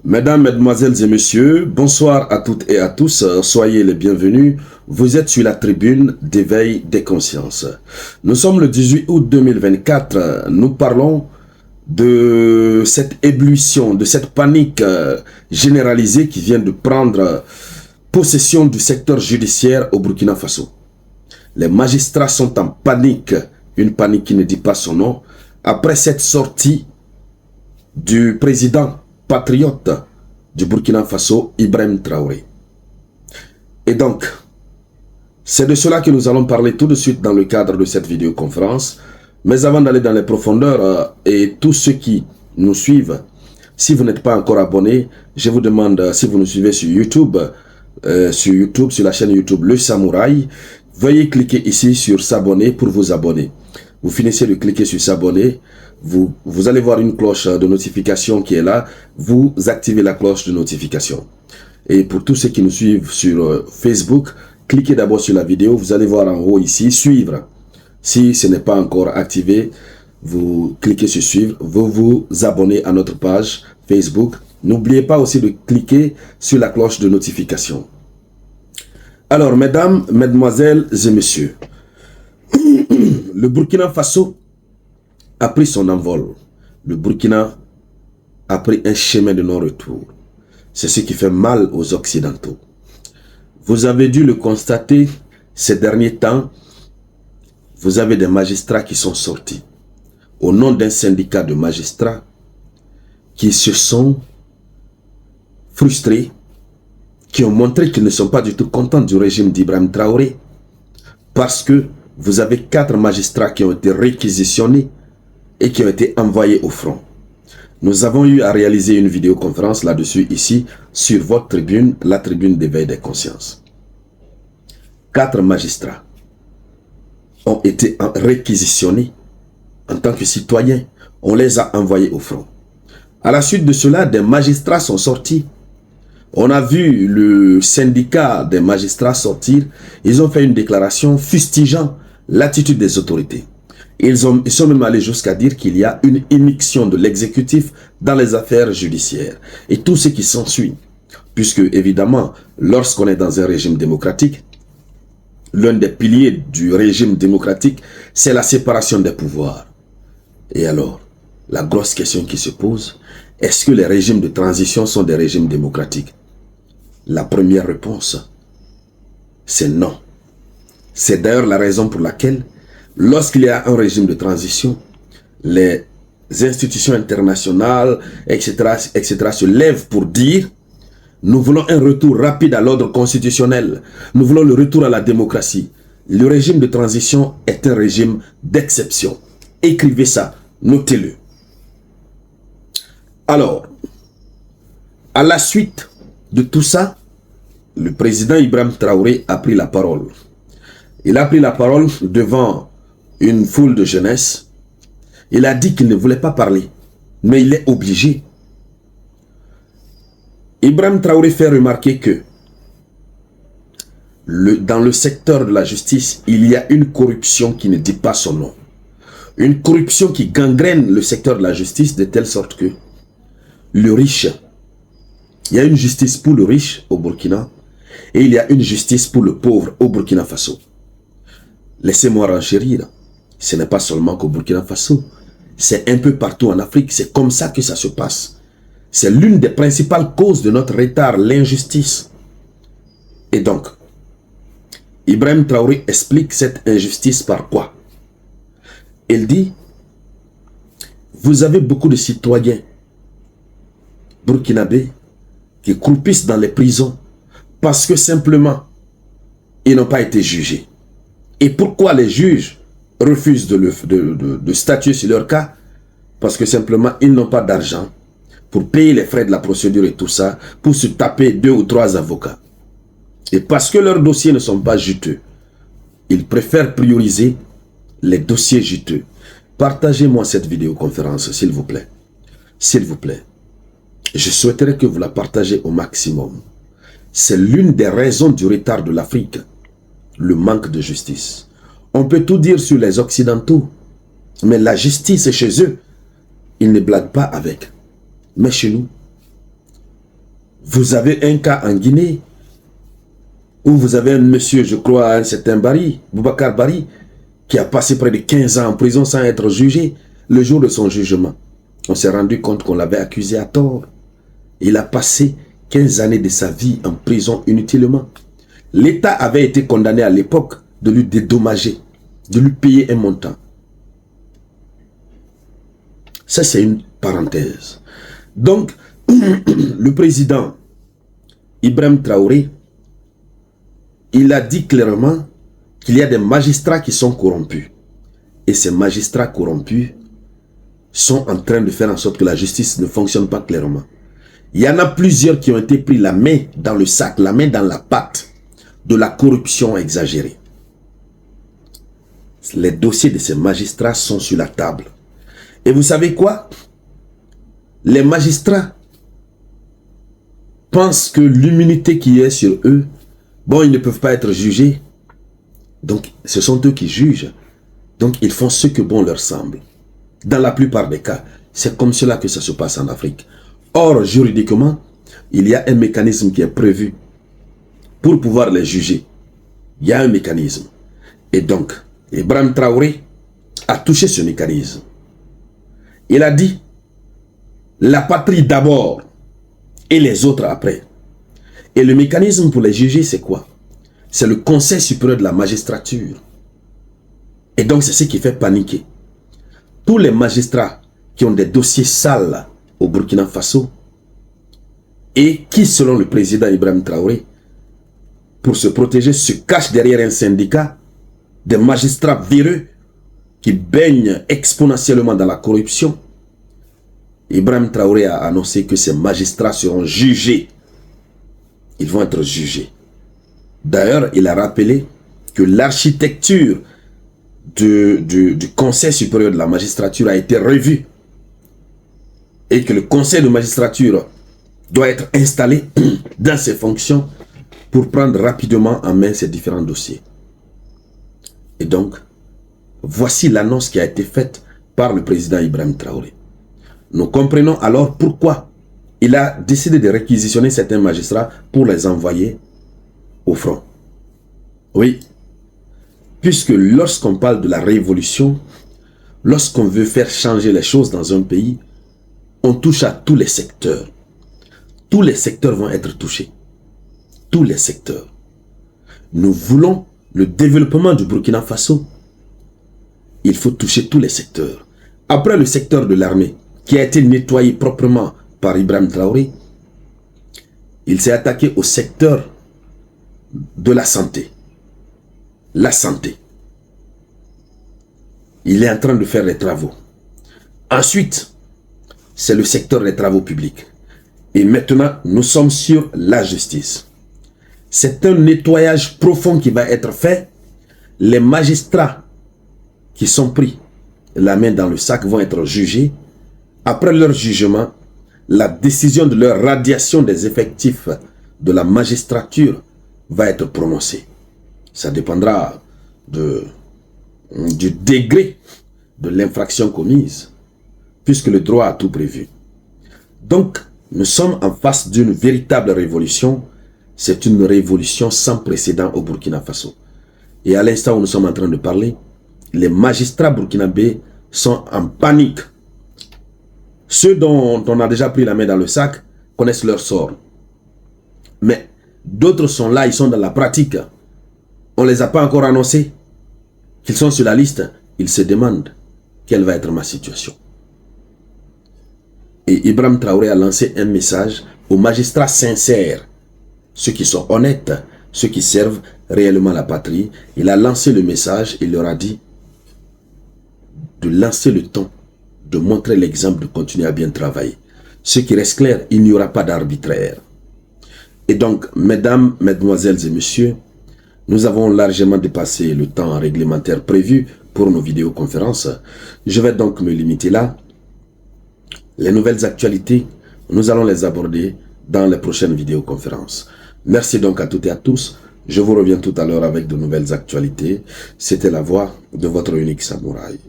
Mesdames, Mesdemoiselles et Messieurs, bonsoir à toutes et à tous, soyez les bienvenus. Vous êtes sur la tribune d'éveil des consciences. Nous sommes le 18 août 2024, nous parlons de cette ébullition, de cette panique généralisée qui vient de prendre possession du secteur judiciaire au Burkina Faso. Les magistrats sont en panique, une panique qui ne dit pas son nom, après cette sortie du président patriote du Burkina Faso, Ibrahim Traoré. Et donc, c'est de cela que nous allons parler tout de suite dans le cadre de cette vidéoconférence. Mais avant d'aller dans les profondeurs, et tous ceux qui nous suivent, si vous n'êtes pas encore abonné, je vous demande, si vous nous suivez sur YouTube, sur la chaîne YouTube Le Samouraï, veuillez cliquer ici sur s'abonner pour vous abonner. Vous finissez de cliquer sur s'abonner. Vous allez voir une cloche de notification qui est là. Vous activez la cloche de notification. Et pour tous ceux qui nous suivent sur Facebook, cliquez d'abord sur la vidéo. Vous allez voir en haut ici, suivre. Si ce n'est pas encore activé, vous cliquez sur suivre. Vous vous abonnez à notre page Facebook. N'oubliez pas aussi de cliquer sur la cloche de notification. Alors, mesdames, mesdemoiselles et messieurs, le Burkina Faso a pris son envol. Le Burkina a pris un chemin de non-retour. C'est ce qui fait mal aux Occidentaux. Vous avez dû le constater ces derniers temps. Vous avez des magistrats qui sont sortis au nom d'un syndicat de magistrats qui se sont frustrés, qui ont montré qu'ils ne sont pas du tout contents du régime d'Ibrahim Traoré parce que vous avez 4 magistrats qui ont été réquisitionnés et qui ont été envoyés au front. Nous avons eu à réaliser une vidéoconférence là-dessus ici sur votre tribune, la tribune d'éveil des consciences. 4 magistrats ont été réquisitionnés en tant que citoyens. On les a envoyés au front. À la suite de cela, des magistrats sont sortis. On a vu le syndicat des magistrats sortir. Ils ont fait une déclaration fustigeant l'attitude des autorités. Ils sont même allés jusqu'à dire qu'il y a une immixtion de l'exécutif dans les affaires judiciaires et tout ce qui s'ensuit. Puisque, évidemment, lorsqu'on est dans un régime démocratique, l'un des piliers du régime démocratique, c'est la séparation des pouvoirs. Et alors, la grosse question qui se pose, est-ce que les régimes de transition sont des régimes démocratiques? La première réponse, c'est non. C'est d'ailleurs la raison pour laquelle, lorsqu'il y a un régime de transition, les institutions internationales, etc., se lèvent pour dire nous voulons un retour rapide à l'ordre constitutionnel. Nous voulons le retour à la démocratie. Le régime de transition est un régime d'exception. Écrivez ça, notez-le. Alors, à la suite de tout ça, le président Ibrahim Traoré a pris la parole. Il a pris la parole devant une foule de jeunesse. Il a dit qu'il ne voulait pas parler, mais il est obligé. Ibrahim Traoré fait remarquer que dans le secteur de la justice, il y a une corruption qui ne dit pas son nom. Une corruption qui gangrène le secteur de la justice de telle sorte que le riche, il y a une justice pour le riche au Burkina et il y a une justice pour le pauvre au Burkina Faso. Laissez-moi renchérir. Ce n'est pas seulement qu'au Burkina Faso, c'est un peu partout en Afrique. C'est comme ça que ça se passe. C'est l'une des principales causes de notre retard, l'injustice. Et donc, Ibrahim Traoré explique cette injustice par quoi? Il dit, vous avez beaucoup de citoyens burkinabés qui croupissent dans les prisons parce que simplement, ils n'ont pas été jugés. Et pourquoi les juges refusent de statuer sur leur cas? Parce que simplement, ils n'ont pas d'argent pour payer les frais de la procédure et tout ça, pour se taper 2 ou 3 avocats. Et parce que leurs dossiers ne sont pas juteux, ils préfèrent prioriser les dossiers juteux. Partagez-moi cette vidéoconférence, s'il vous plaît. S'il vous plaît. Je souhaiterais que vous la partagez au maximum. C'est l'une des raisons du retard de l'Afrique. Le manque de justice. On peut tout dire sur les Occidentaux, mais la justice est chez eux. Ils ne blaguent pas avec. Mais chez nous, Vous avez un cas en Guinée où vous avez un monsieur, je crois, un certain Bari, Boubacar Bari, qui a passé près de 15 ans en prison sans être jugé. Le jour de son jugement, on s'est rendu compte qu'on l'avait accusé à tort. Il a passé 15 années de sa vie en prison inutilement. L'État avait été condamné à l'époque de lui dédommager, de lui payer un montant. Ça, c'est une parenthèse. Donc, le président Ibrahim Traoré, il a dit clairement qu'il y a des magistrats qui sont corrompus. Et ces magistrats corrompus sont en train de faire en sorte que la justice ne fonctionne pas clairement. Il y en a plusieurs qui ont été pris la main dans le sac, la main dans la pâte de la corruption exagérée. Les dossiers de ces magistrats sont sur la table. Et vous savez quoi? Les magistrats pensent que l'immunité qui est sur eux, bon, ils ne peuvent pas être jugés. Donc, ce sont eux qui jugent. Donc, ils font ce que bon leur semble. Dans la plupart des cas, c'est comme cela que ça se passe en Afrique. Or, juridiquement, il y a un mécanisme qui est prévu pour pouvoir les juger. Il y a un mécanisme. Et donc, Ibrahim Traoré a touché ce mécanisme. Il a dit, la patrie d'abord et les autres après. Et le mécanisme pour les juger, c'est quoi? C'est le Conseil supérieur de la magistrature. Et donc, c'est ce qui fait paniquer. Tous les magistrats qui ont des dossiers sales au Burkina Faso et qui, selon le président Ibrahim Traoré, pour se protéger, se cachent derrière un syndicat, des magistrats véreux qui baignent exponentiellement dans la corruption. Ibrahim Traoré a annoncé que ces magistrats seront jugés. Ils vont être jugés. D'ailleurs, il a rappelé que l'architecture du Conseil supérieur de la magistrature a été revue et que le Conseil de magistrature doit être installé dans ses fonctions pour prendre rapidement en main ces différents dossiers. Et donc, voici l'annonce qui a été faite par le président Ibrahim Traoré. Nous comprenons alors pourquoi il a décidé de réquisitionner certains magistrats pour les envoyer au front. Oui, puisque lorsqu'on parle de la révolution, lorsqu'on veut faire changer les choses dans un pays, on touche à tous les secteurs. Tous les secteurs vont être touchés. Tous les secteurs. Nous voulons le développement du Burkina Faso. Il faut toucher tous les secteurs. Après le secteur de l'armée, qui a été nettoyé proprement par Ibrahim Traoré, il s'est attaqué au secteur de la santé. La santé. Il est en train de faire les travaux. Ensuite, c'est le secteur des travaux publics. Et maintenant, nous sommes sur la justice. C'est un nettoyage profond qui va être fait. Les magistrats qui sont pris la main dans le sac vont être jugés. Après leur jugement, la décision de leur radiation des effectifs de la magistrature va être prononcée. Ça dépendra du degré de l'infraction commise, puisque le droit a tout prévu. Donc, nous sommes en face d'une véritable révolution. C'est une révolution sans précédent au Burkina Faso. Et à l'instant où nous sommes en train de parler, les magistrats burkinabés sont en panique. Ceux dont on a déjà pris la main dans le sac connaissent leur sort. Mais d'autres sont là, ils sont dans la pratique. On ne les a pas encore annoncés qu'ils sont sur la liste. Ils se demandent quelle va être ma situation. Et Ibrahim Traoré a lancé un message aux magistrats sincères, ceux qui sont honnêtes, ceux qui servent réellement la patrie. Il a lancé le message, il leur a dit de lancer le ton, de montrer l'exemple, de continuer à bien travailler. Ce qui reste clair, il n'y aura pas d'arbitraire. Et donc, mesdames, mesdemoiselles et messieurs, nous avons largement dépassé le temps réglementaire prévu pour nos vidéoconférences. Je vais donc me limiter là. Les nouvelles actualités, nous allons les aborder dans les prochaines vidéoconférences. Merci donc à toutes et à tous. Je vous reviens tout à l'heure avec de nouvelles actualités. C'était la voix de votre unique samouraï.